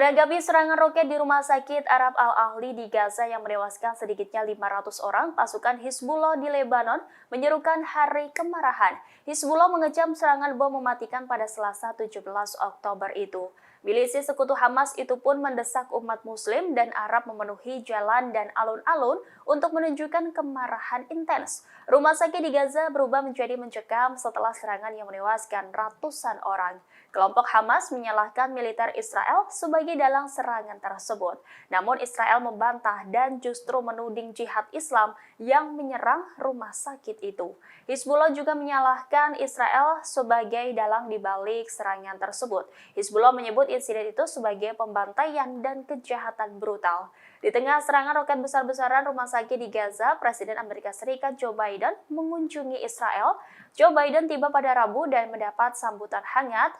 Menanggapi serangan roket di Rumah Sakit Arab Al-Ahli di Gaza yang menewaskan sedikitnya 500 orang, pasukan Hizbullah di Lebanon menyerukan hari kemarahan. Hizbullah mengecam serangan bom mematikan pada Selasa 17 Oktober itu. Milisi sekutu Hamas itu pun mendesak umat Muslim dan Arab memenuhi jalan dan alun-alun untuk menunjukkan kemarahan intens. Rumah sakit di Gaza berubah menjadi mencekam setelah serangan yang menewaskan ratusan orang. Kelompok Hamas menyalahkan militer Israel sebagai dalang serangan tersebut. Namun Israel membantah dan justru menuding jihad Islam yang menyerang rumah sakit itu. Hizbullah juga menyalahkan Israel sebagai dalang di balik serangan tersebut. Hizbullah menyebut insiden itu sebagai pembantaian dan kejahatan brutal. Di tengah serangan roket besar-besaran rumah sakit di Gaza, Presiden Amerika Serikat Joe Biden mengunjungi Israel. Joe Biden tiba pada Rabu dan mendapat sambutan hangat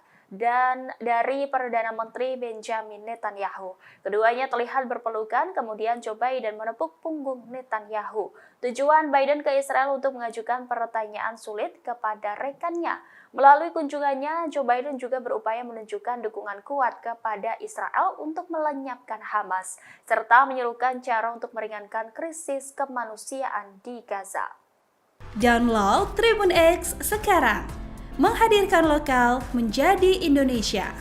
dari Perdana Menteri Benjamin Netanyahu. Keduanya terlihat berpelukan, kemudian Joe Biden menepuk punggung Netanyahu. Tujuan Biden ke Israel untuk mengajukan pertanyaan sulit kepada rekannya. Melalui kunjungannya, Joe Biden juga berupaya menunjukkan dukungan kuat kepada Israel untuk melenyapkan Hamas, serta menyerukan cara untuk meringankan krisis kemanusiaan di Gaza. Download Tribun X sekarang. Menghadirkan lokal menjadi Indonesia.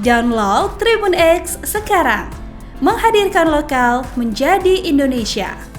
Download Tribun X sekarang. Menghadirkan lokal menjadi Indonesia.